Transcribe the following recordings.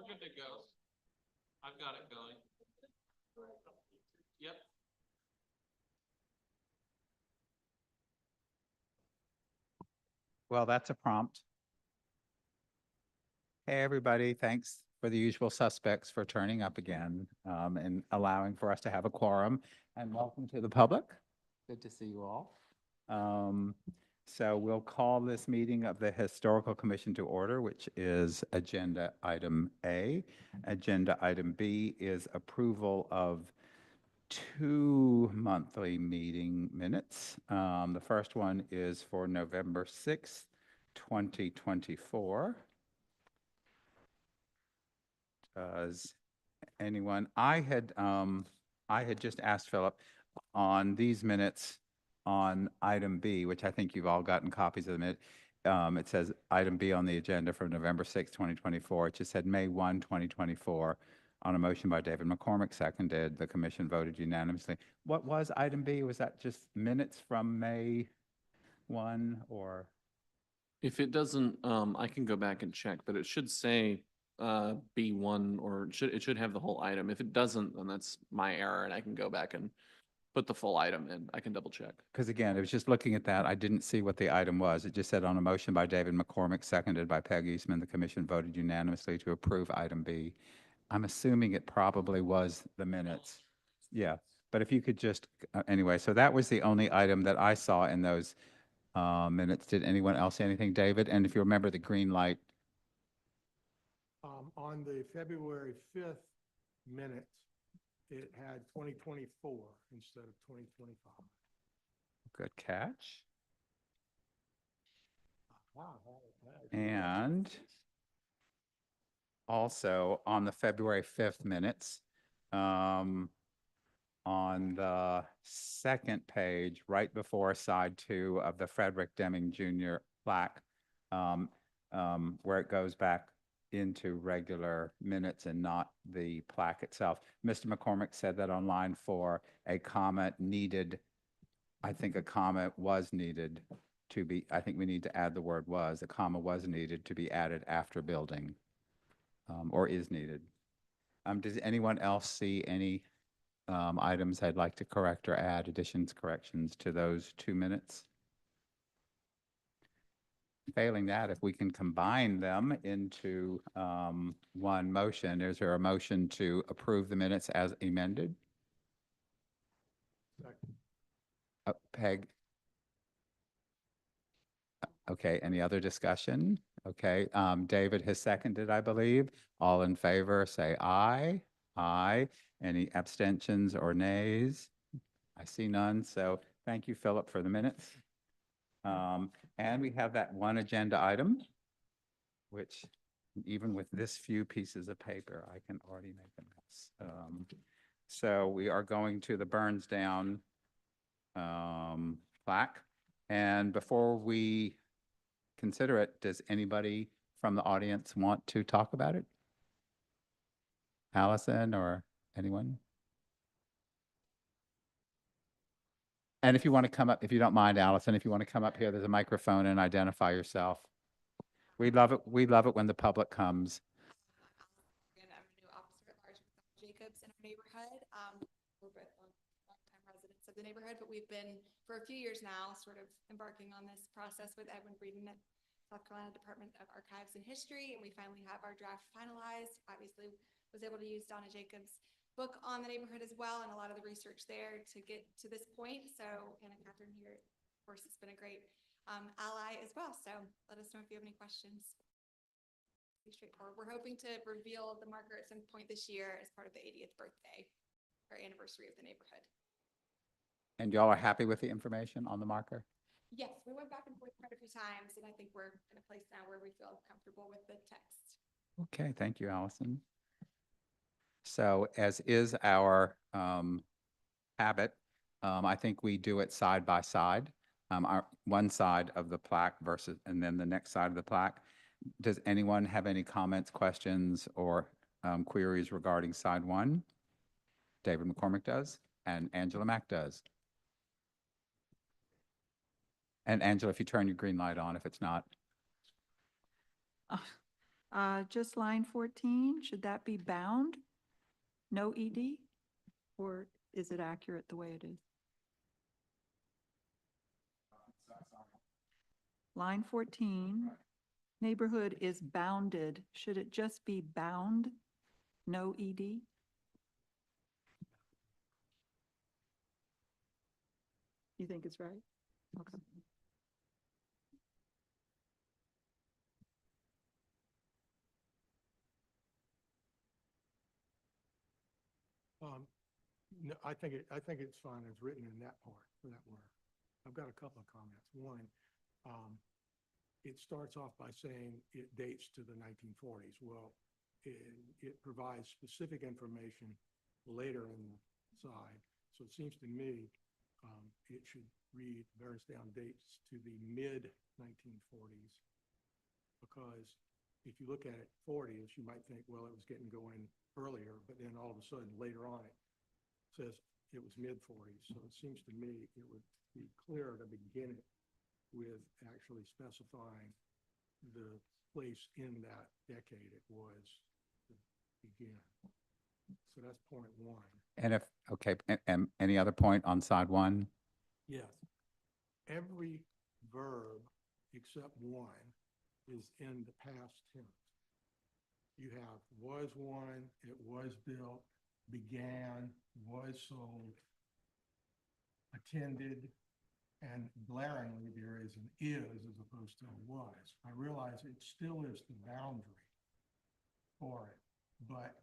good to go. I've got it going. Yep. Well, that's a prompt. Hey, everybody, thanks for the usual suspects for turning up again and allowing for us to have a quorum. And welcome to the public. Good to see you all. So we'll call this meeting of the Historical Commission to order, which is Agenda Item A. Agenda Item B is approval of two monthly meeting minutes. The first one is for November 6th, 2024. Does anyone, I had just asked Philip on these minutes on item B, which I think you've all gotten copies of the minute. It says item B on the agenda for November 6, 2024. It just said May 1, 2024 on a motion by David McCormick, seconded. The commission voted unanimously. What was item B? Was that just minutes from May 1 or? If it doesn't, I can go back and check, but it should say B1 or it should have the whole item. If it doesn't, then that's my error and I can go back and put the full item in. I can double check. Because again, it was just looking at that. I didn't see what the item was. It just said on a motion by David McCormick, seconded by Peg Eastman, the commission voted unanimously to approve item B. I'm assuming it probably was the minutes. Yeah, but if you could just, anyway, so that was the only item that I saw in those minutes. Did anyone else see anything, David? And if you remember the green light. On the February 5th minutes, it had 2024 instead of 2025. Good catch. Wow. And also on the February 5th minutes, on the second page, right before side 2 of the Frederick Deming Jr. plaque, where it goes back into regular minutes and not the plaque itself. Mr. McCormick said that on line 4, a comment needed, I think a comment was needed to be, I think we need to add the word was, a comma was needed to be added after building, or is needed. Does anyone else see any items I'd like to correct or add, additions, corrections to those 2 minutes? Failing that, if we can combine them into one motion, is there a motion to approve the minutes as amended? Peg? Okay, any other discussion? Okay, David has seconded, I believe. All in favor, say aye. Aye. Any abstentions or nays? I see none, so thank you, Philip, for the minutes. And we have that one agenda item, which even with this few pieces of paper, I can already make a mess. So we are going to the Burns Down plaque. And before we consider it, does anybody from the audience want to talk about it? Allison or anyone? And if you want to come up, if you don't mind, Allison, if you want to come up here, there's a microphone and identify yourself. We love it. We love it when the public comes. And I'm a new officer at large with Jacobs in our neighborhood. We're both longtime residents of the neighborhood, but we've been for a few years now sort of embarking on this process with Edwin Breeden at South Carolina Department of Archives and History, and we finally have our draft finalized. Obviously, was able to use Donna Jacobs' book on the neighborhood as well, and a lot of the research there to get to this point. So Anna Catherine here, of course, has been a great ally as well. So let us know if you have any questions. Pretty straightforward. We're hoping to reveal the marker at some point this year as part of the 80th birthday or anniversary of the neighborhood. And y'all are happy with the information on the marker? Yes, we went back and forth quite a few times, and I think we're in a place now where we feel comfortable with the text. Okay, thank you, Allison. So as is our habit, I think we do it side by side. Our one side of the plaque versus, and then the next side of the plaque. Does anyone have any comments, questions, or queries regarding side 1? David McCormick does, and Angela Mack does. And Angela, if you turn your green light on, if it's not. Just line 14, should that be bound? No ED? Or is it accurate the way it is? Line 14, neighborhood is bounded. Should it just be bound? No ED? You think it's right? Okay. No, I think it's fine. It's written in that part, for that word. I've got a couple of comments. One, it starts off by saying it dates to the 1940s. Well, it provides specific information later in the side. So it seems to me it should read Bearsdown dates to the mid-1940s, because if you look at it 40s, you might think, well, it was getting going earlier, but then all of a sudden later on it says it was mid-40s. So it seems to me it would be clearer to begin it with actually specifying the place in that decade it was to begin. So that's point one. And if, okay, and any other point on side one? Yes. Every verb except one is in the past tense. You have was won, it was built, began, was sold, attended, and glaringly there is an is as opposed to a was. I realize it still is the boundary for it, but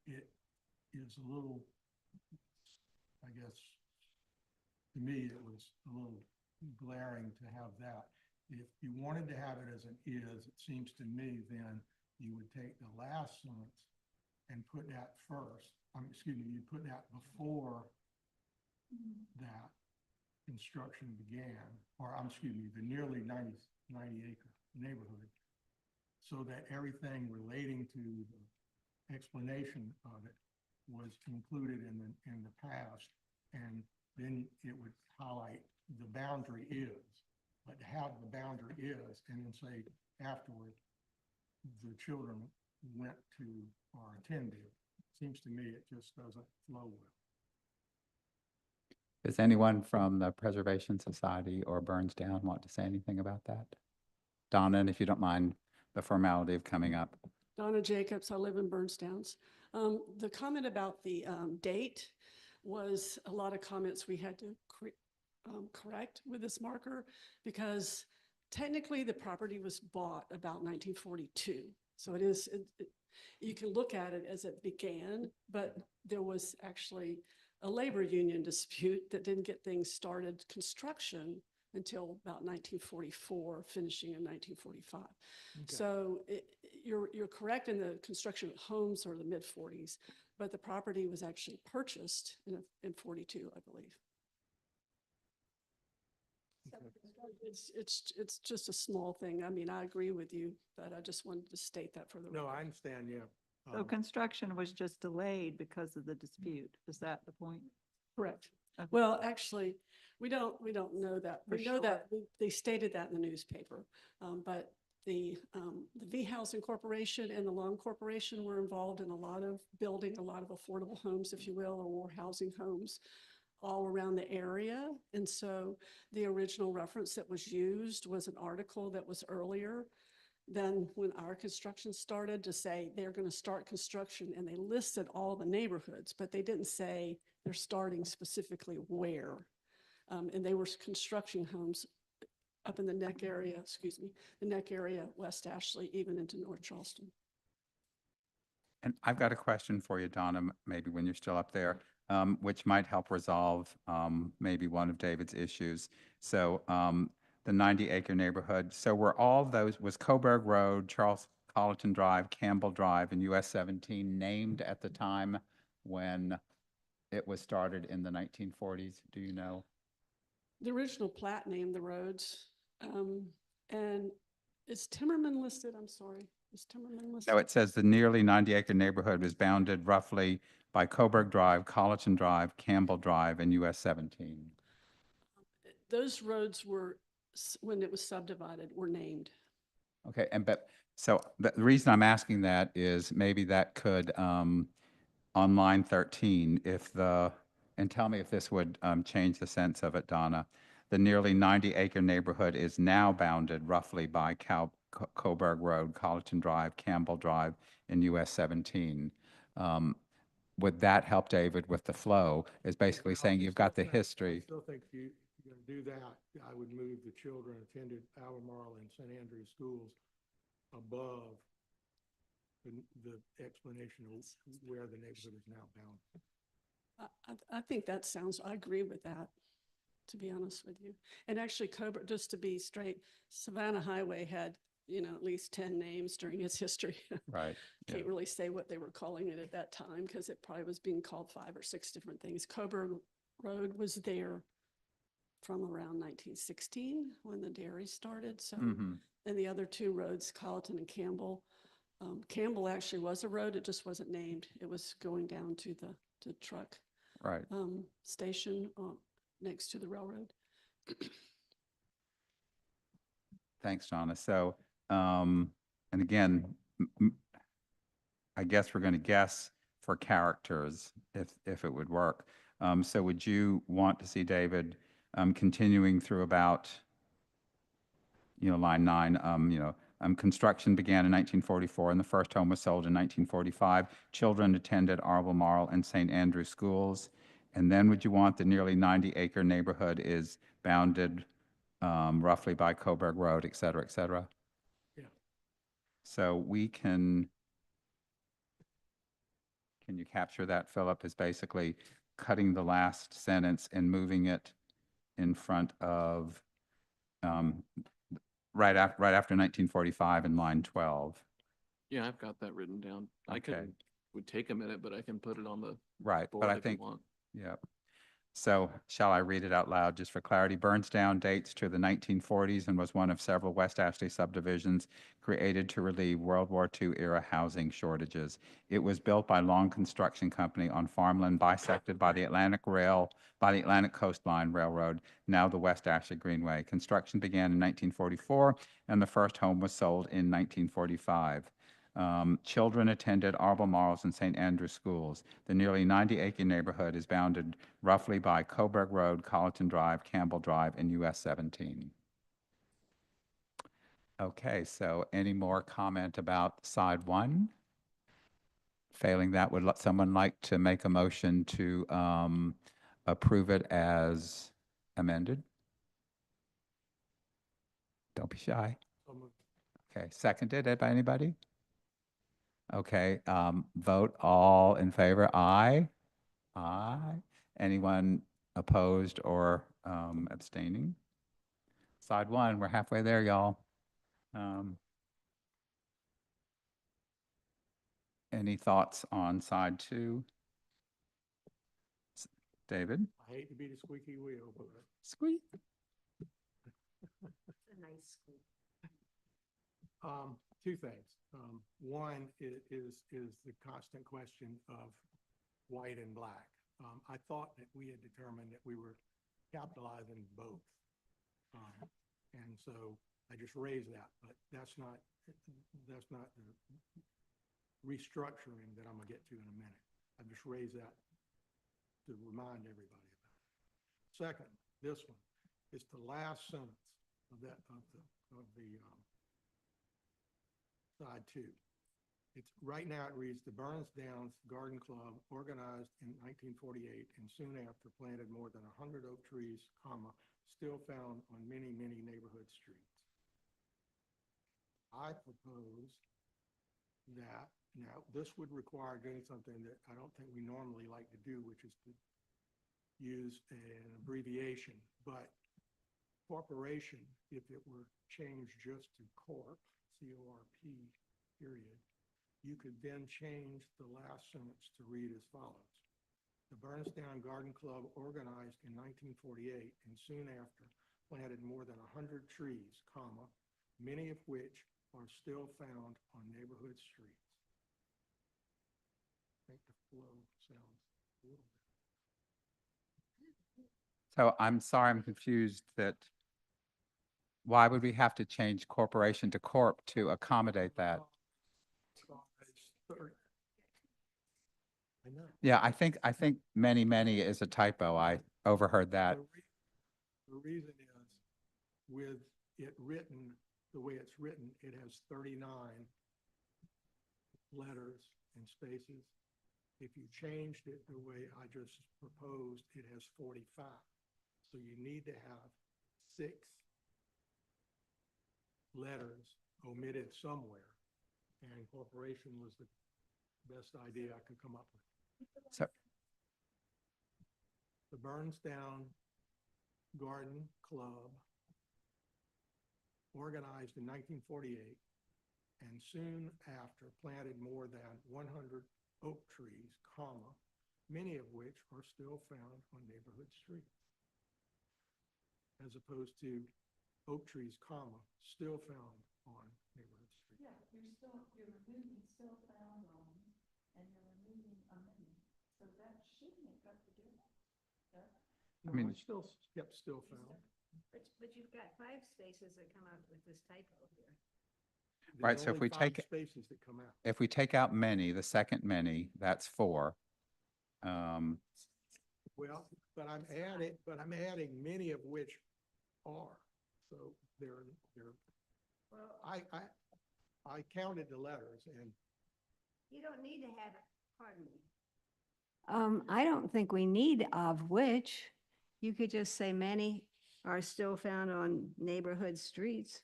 it is a little, I guess, to me, it was a little glaring to have that. If you wanted to have it as an is, it seems to me then you would take the last sentence and put that first. Excuse me, you put that before that construction began, or excuse me, the nearly 90 acre neighborhood, so that everything relating to the explanation of it was included in the past, and then it would highlight the boundary is. But to have the boundary is and then say afterward the children went to or attended, seems to me it just doesn't flow well. Does anyone from the Preservation Society or Burnsdown want to say anything about that? Donna, and if you don't mind the formality of coming up. Donna Jacobs, I live in Burnstowns. The comment about the date was a lot of comments we had to correct with this marker, because technically the property was bought about 1942. So it is, you can look at it as it began, but there was actually a labor union dispute that didn't get things started construction until about 1944, finishing in 1945. Okay. So you're correct in the construction of homes or the mid 40s, but the property was actually purchased in 42, I believe. It's just a small thing. I mean, I agree with you, but I just wanted to state that for the No, record. I understand, yeah. So construction was just delayed because of the dispute. Is that the point? Correct. Okay. Well, actually, we don't know that. For We know that sure. they stated that in the newspaper, but the V Housing Corporation and the Loan Corporation were involved in a lot of building, a lot of affordable homes, if you will, or more housing homes all around the area. And so the original reference that was used was an article that was earlier than when our construction started, to say they're going to start construction, and they listed all the neighborhoods, but they didn't say they're starting specifically where. And they were construction homes up in the neck area, the neck area, West Ashley, even into North Charleston. And I've got a question for you, Donna, maybe when you're still up there, which might help resolve maybe one of David's issues. So the 90-acre neighborhood, so were all those, was Coburg Road, Charles Colleton Drive, Campbell Drive, and US 17 named at the time when it was started in the 1940s? Do you know? The original plat named the roads, and is Timmerman listed? I'm sorry. Is Timmerman listed? No, it says the nearly 90-acre neighborhood was bounded roughly by Coburg Drive, Colleton Drive, Campbell Drive, and US 17. Those roads were, when it was subdivided, were named. Okay, and but So the reason I'm asking that is maybe that could, on line 13, and tell me if this would change the sense of it, Donna. The nearly 90-acre neighborhood is now bounded roughly by Coburg Road, Colleton Drive, Campbell Drive, and US 17. Would that help, David, with the flow? Is basically saying you've got the history. I still think if you're going to do that, I would move the children attended Albemarle and St. Andrews schools above the explanation of where the neighborhood is now bound. I think that sounds, I agree with that, to be honest with you. And actually Coburg, just to be straight, Savannah Highway had, at least 10 names during its history. Right. Can't really say what they were calling it at that time because it probably was being called 5 or 6 different things. Coburg Road was there from around 1916 when the dairy started. So, Mhm. and the other 2 roads, Colleton and Campbell. Campbell actually was a road. It just wasn't named. It was going down to the truck Right. station next to the railroad. Thanks, Donna. So, and again, I guess we're going to guess for characters if it would work. So would you want to see, David, continuing through about, line 9, construction began in 1944 and the first home was sold in 1945. Children attended Albemarle and St. Andrews schools. And then would you want the nearly 90-acre neighborhood is bounded roughly by Coburg Road, et cetera, et cetera? Yeah. So we can you capture that, Philip, is basically cutting the last sentence and moving it in front of right after 1945 in line 12. Yeah, I've got that written down. I Okay. would take a minute, but I can put it on the Right, but board I if you think, want. yeah. So shall I read it out loud just for clarity? Burnstown dates to the 1940s and was one of several West Ashley subdivisions created to relieve World War II era housing shortages. It was built by Long Construction Company on farmland bisected by the Atlantic Coastline Railroad, now the West Ashley Greenway. Construction began in 1944 and the first home was sold in 1945. Children attended Albemarle and St. Andrews schools. The nearly 90-acre neighborhood is bounded roughly by Coburg Road, Colleton Drive, Campbell Drive, and US 17. Okay, so any more comment about side 1? Failing that, would someone like to make a motion to approve it as amended? Don't be shy. So moved. Okay, seconded by anybody? Okay, vote all in favor, aye? Aye. Anyone opposed or abstaining? Side 1, we're halfway there, y'all. Any thoughts on side 2? David? I hate to be the squeaky wheel, but Squeak. two things. One is the constant question of white and black. I thought that we had determined that we were capitalizing both. And so I just raised that, but that's not the restructuring that I'm gonna get to in a minute. I just raised that to remind everybody about it. Second, this one is the last sentence of the side 2. It's right now it reads, the Burns Downs Garden Club organized in 1948 and soon after planted more than 100 oak trees, still found on many, many neighborhood streets. I propose that, now this would require doing something that I don't think we normally like to do, which is to use an abbreviation, but corporation, if it were changed just to corp, C-O-R-P, period, you could then change the last sentence to read as follows. The Burnstown Garden Club organized in 1948 and soon after planted more than 100 trees, many of which are still found on neighborhood streets. I think the flow sounds a little bit. So I'm sorry, I'm confused that why would we have to change corporation to corp to accommodate that? I know. Yeah, I think many is a typo. I overheard that. The reason is with it written, the way it's written, it has 39 letters and spaces. If you changed it the way I just proposed, it has 45. So you need to have 6 letters omitted somewhere. And corporation was the best idea I could come up with. So, The Burnsdown Garden Club, organized in 1948, and soon after planted more than 100 oak trees, comma, many of which are still found on neighborhood streets. As opposed to oak trees, comma, still found on neighborhood streets. Yeah, you're removing still found on, and you're removing a many, so that should make up the difference. No, mean- I still kept still found. But you've got 5 spaces that come out with this typo here. Right, There's so if only we 5 take- spaces that come out. if we take out many, the second many, that's 4. Well, but I'm adding many of which are, so they're, Well, I counted the letters and you don't need to have, pardon me. I don't think we need of which. You could just say many are still found on neighborhood streets.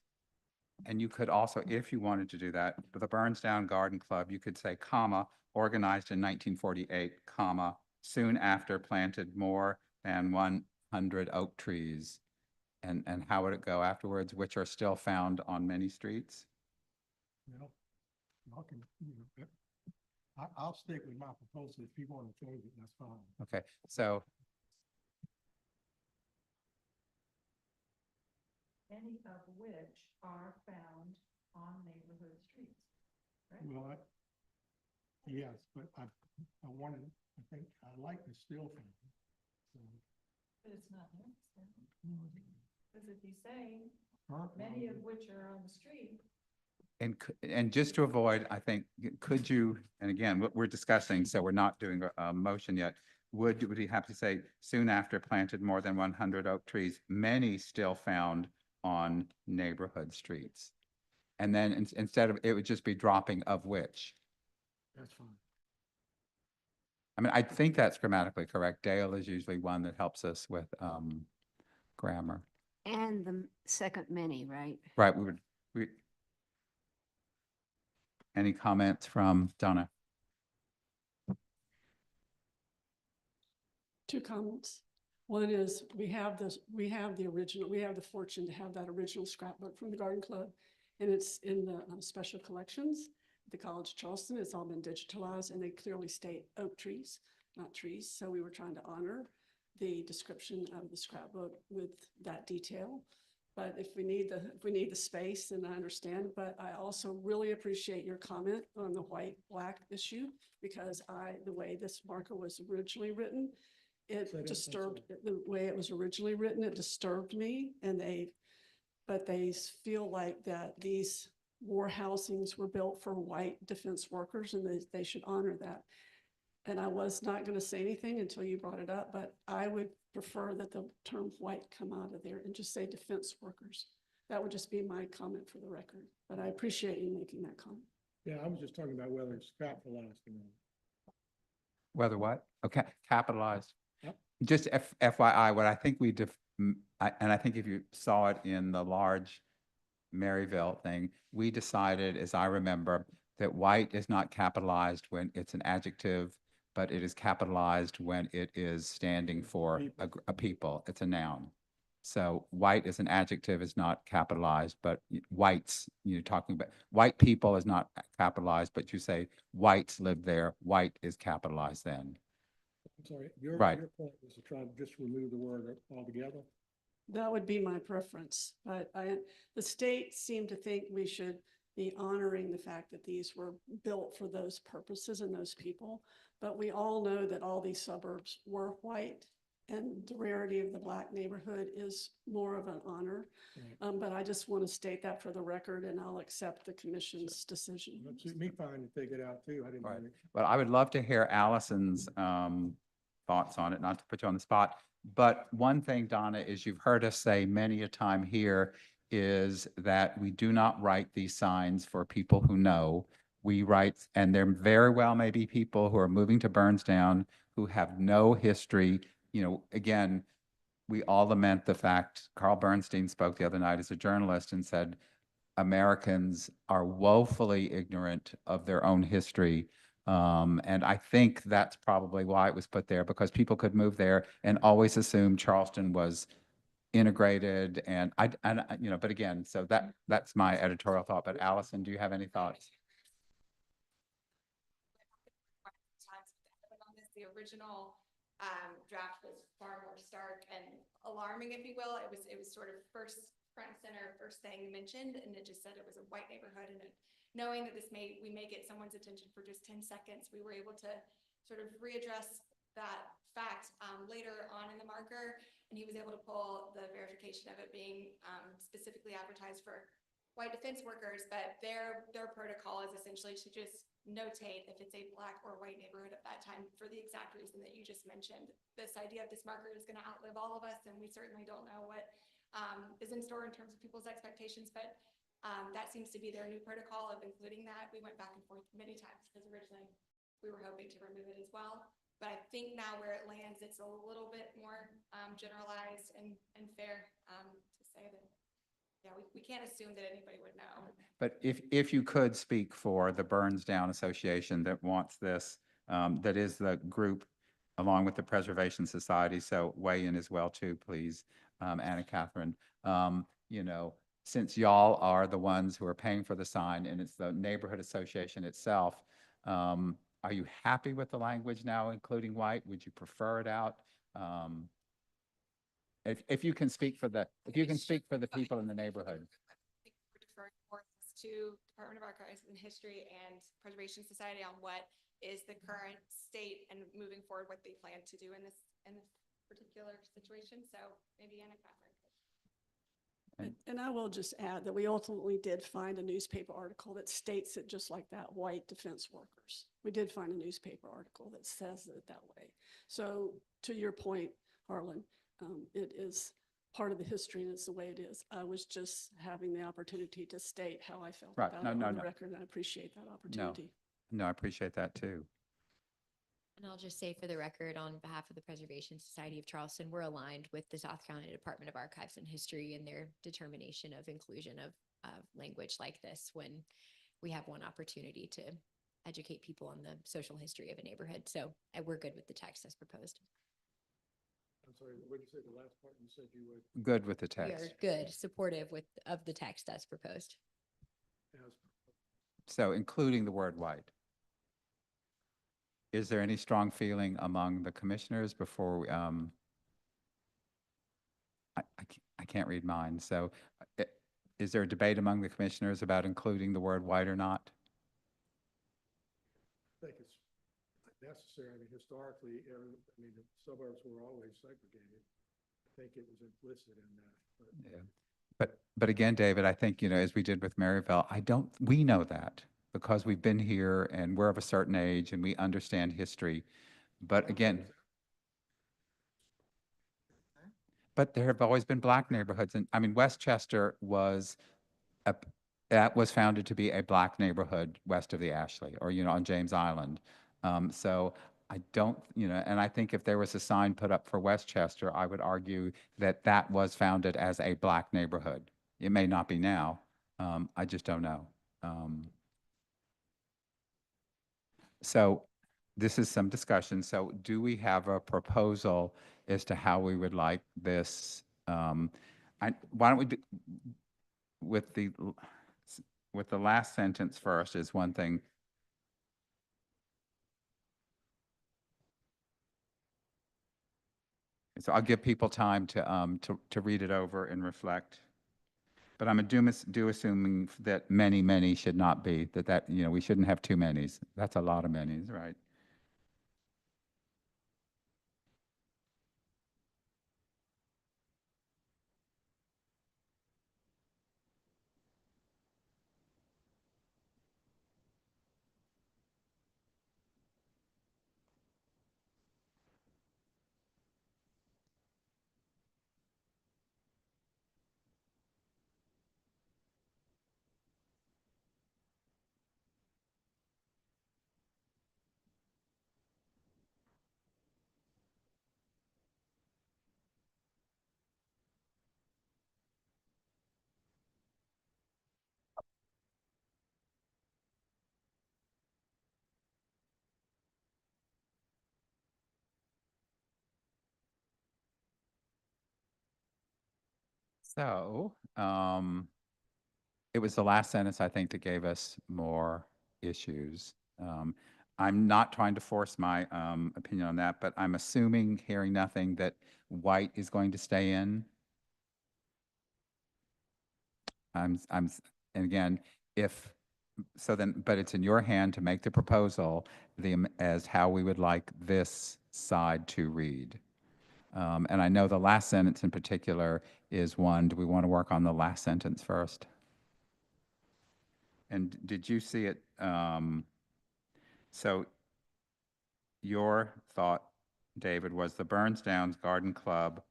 And you could also, if you wanted to do that, for the Burnsdown Garden Club, you could say, comma, organized in 1948, comma, soon after planted more than 100 oak trees. And how would it go afterwards, which are still found on many streets? well, I'll stick with my proposal. If you want to change it, that's fine. Okay, so Any of which are found on neighborhood streets. Well, yes, but I like the still found. So, But it's not necessary, because if you say current many of ones- which are on the street, and just to avoid, I think, could you, and again, what we're discussing, so we're not doing a motion yet. Would you have to say, soon after planted more than 100 oak trees, many still found on neighborhood streets? And then instead of, it would just be dropping of which. That's fine. I mean, I think that's grammatically correct. Dale is usually one that helps us with grammar. And the second many, right? Right, any comments from Donna? 2 comments. One is, we have the original, we have the fortune to have that original scrapbook from the Garden Club. And it's in the special collections at the College of Charleston. It's all been digitalized and they clearly state oak trees, not trees. So we were trying to honor the description of the scrapbook with that detail. But if we need the space, then I understand. But I also really appreciate your comment on the white-black issue, because the way this marker was originally written, it Say that, disturbed, that's the way it was originally written, it disturbed me. But they feel like that these war housings were built for white defense workers and they should honor that. And I was not going to say anything until you brought it up, but I would prefer that the term white come out of there and just say defense workers. That would just be my comment for the record, but I appreciate you making that comment. Yeah, I was just talking about whether it's capitalized or not. Whether what? Okay, capitalized. Yep. Just FYI, what I think and I think if you saw it in the large Maryville thing, we decided, as I remember, that white is not capitalized when it's an adjective, but it is capitalized when it is standing for a people. It's a noun. So white as an adjective is not capitalized, but whites, you're talking about, white people is not capitalized, but you say whites live there, white is capitalized then. I'm sorry, your Right. point was to try to just remove the word altogether. That would be my preference, but the state seemed to think we should be honoring the fact that these were built for those purposes and those people. But we all know that all these suburbs were white and the rarity of the Black neighborhood is more of an honor. Right. But I just want to state that for the record, and I'll accept the commission's decision. It'd suit me fine to take it out too. I didn't Right. mind it. Well, I would love to hear Allison's thoughts on it, not to put you on the spot. But one thing, Donna, is you've heard us say many a time here is that we do not write these signs for people who know. We write, and there very well may be people who are moving to Burnstown who have no history. You know, again, we all lament the fact, Carl Bernstein spoke the other night as a journalist and said, Americans are woefully ignorant of their own history. And I think that's probably why it was put there, because people could move there and always assume Charleston was integrated you know, but again, so that's my editorial thought. But Allison, do you have any thoughts? On this, the original draft was far more stark and alarming, if you will. It was sort of front and center, first thing mentioned, and it just said it was a white neighborhood. And knowing that we may get someone's attention for just 10 seconds, we were able to sort of readdress that fact later on in the marker, and he was able to pull the verification of it being specifically advertised for white defense workers, but their protocol is essentially to just notate if it's a Black or white neighborhood at that time for the exact reason that you just mentioned. This idea of this marker is going to outlive all of us, and we certainly don't know what is in store in terms of people's expectations, but that seems to be their new protocol of including that. We went back and forth many times because originally we were hoping to remove it as well. But I think now where it lands, it's a little bit more generalized and fair to say that, yeah, we can't assume that anybody would know. But if you could speak for the Burnsdown Association that wants this, that is the group along with the Preservation Society, so weigh in as well too, please, Anna Catherine. You know, since y'all are the ones who are paying for the sign and it's the neighborhood association itself, are you happy with the language now, including white? Would you prefer it out? If you can speak for the people in the neighborhood. I think we're deferring more to Department of Archives and History and Preservation Society on what is the current state and moving forward what they plan to do in this particular situation. So maybe Anna Catherine. And I will just add that we ultimately did find a newspaper article that states it just like that, white defense workers. We did find a newspaper article that says it that way. So to your point, Harlan, it is part of the history and it's the way it is. I was just having the opportunity to state how I felt Right. about No, it no, on the no. record, and I appreciate that opportunity. No, I appreciate that too. And I'll just say for the record, on behalf of the Preservation Society of Charleston, we're aligned with the South Carolina Department of Archives and History in their determination of inclusion of language like this when we have one opportunity to educate people on the social history of a neighborhood. So we're good with the text as proposed. I'm sorry, what did you say the last part? You said you would. Good with the We are text. good, supportive of the text as proposed. So including the word white. Is there any strong feeling among the commissioners before we, I can't read mine. So is there a debate among the commissioners about including the word white or not? I think it's necessary. I mean, historically, the suburbs were always segregated. I think it was implicit in that. Yeah. But again, David, I think, you know, as we did with Maryville, we know that because we've been here and we're of a certain age and we understand history. But again, but there have always been Black neighborhoods. And I mean, Westchester was that was founded to be a Black neighborhood west of the Ashley or, you know, on James Island. So I don't, you know, and I think if there was a sign put up for Westchester, I would argue that that was founded as a Black neighborhood. It may not be now. I just don't know. So this is some discussion. So do we have a proposal as to how we would like this? Why don't we do with the last sentence first is one thing. So I'll give people time to read it over and reflect. But I'm assuming that many should not be, that, you know, we shouldn't have too manys. That's a lot of manys, right? So, it was the last sentence, I think, that gave us more issues. I'm not trying to force my opinion on that, but I'm assuming, hearing nothing, that white is going to stay in. And again, if, so then, but it's in your hand to make the proposal as how we would like this side to read. And I know the last sentence in particular is one. Do we want to work on the last sentence first? And did you see it? So your thought, David, was the Burns Downs Garden Club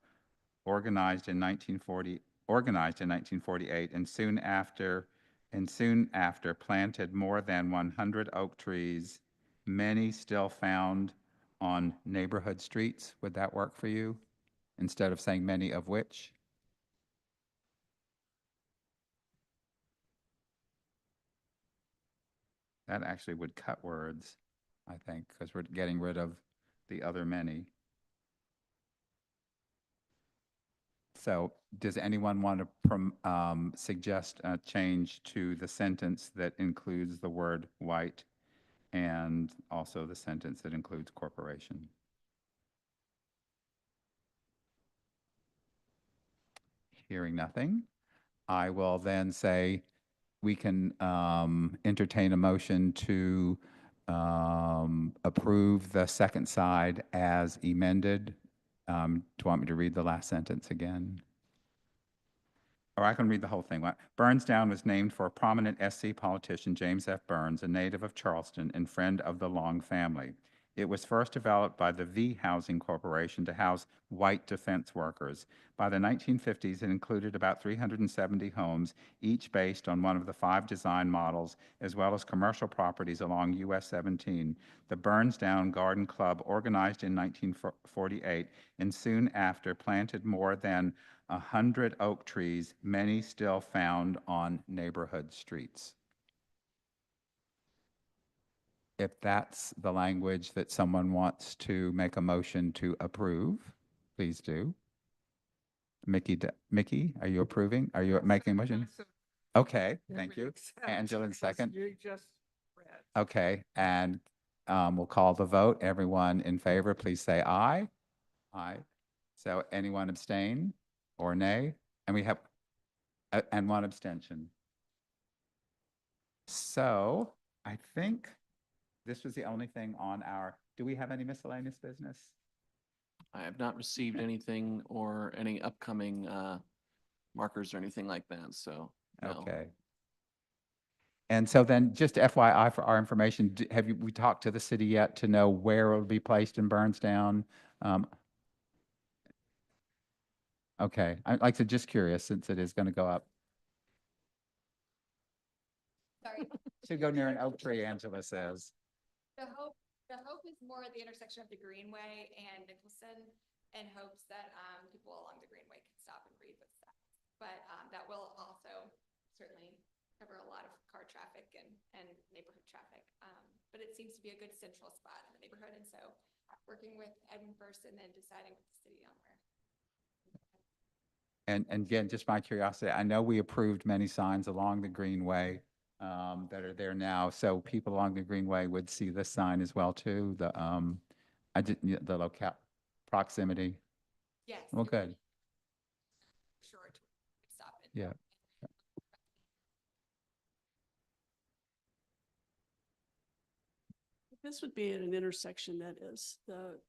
organized in 1948 and soon after planted more than 100 oak trees, many still found on neighborhood streets. Would that work for you? Instead of saying many of which? That actually would cut words, I think, because we're getting rid of the other many. So does anyone want to suggest a change to the sentence that includes the word white and also the sentence that includes corporation? Hearing nothing, I will then say we can entertain a motion to approve the second side as amended. Do you want me to read the last sentence again? Or I can read the whole thing. Burnsdown was named for a prominent SC politician, James F. Burns, a native of Charleston and friend of the Long family. It was first developed by the V Housing Corporation to house white defense workers. By the 1950s, it included about 370 homes, each based on one of the 5 design models, as well as commercial properties along US 17. The Burnsdown Garden Club, organized in 1948, and soon after planted more than 100 oak trees, many still found on neighborhood streets. If that's the language that someone wants to make a motion to approve, please do. Mickey, are you approving? Are you making a motion? Okay, thank you. Angela in second. You just read. Okay, and we'll call the vote. Everyone in favor, please say aye. Aye. So anyone abstain or nay? And we have, and one abstention. So I think this was the only thing on our, do we have any miscellaneous business? I have not received anything or any upcoming markers or anything like that, so no. Okay. And so then just FYI for our information, we talked to the city yet to know where it will be placed in Burnsdown? Okay, I'd like to, just curious, since it is going to go up. Sorry. Should go near an oak tree, Angela says. The hope is more at the intersection of the Greenway and Nicholson, in hopes that people along the Greenway can stop and breathe with that. But that will also certainly cover a lot of car traffic and neighborhood traffic. But it seems to be a good central spot in the neighborhood, and so working with Edmund first and then deciding with the city on where. And again, just my curiosity, I know we approved many signs along the Greenway that are there now, so people along the Greenway would see this sign as well too. The the locale proximity. Yes. Well, good. Sure. To stop it. Yeah. This would be at an intersection that is the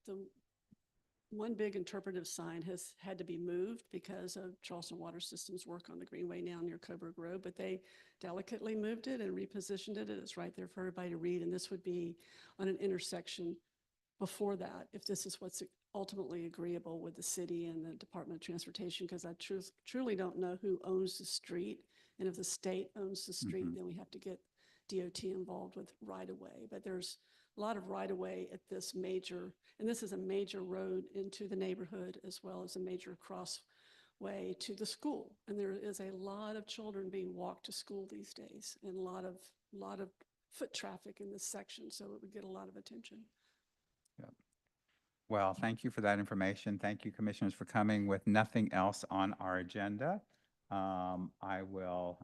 one big interpretive sign has had to be moved because of Charleston Water Systems work on the Greenway now near Coburg Road, but they delicately moved it and repositioned it. It's right there for everybody to read. And this would be on an intersection before that, if this is what's ultimately agreeable with the city and the Department of Transportation, because I truly don't know who owns the street. And if the state owns the street, then we have to get DOT involved with right of way. But there's a lot of right of way at this major, and this is a major road into the neighborhood as well as a major crossway to the school. And there is a lot of children being walked to school these days and a lot of foot traffic in this section. So it would get a lot of attention. Yeah. Well, thank you for that information. Thank you, commissioners, for coming. With nothing else on our agenda, I will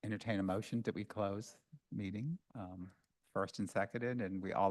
entertain a motion that we close meeting, first and seconded, and we all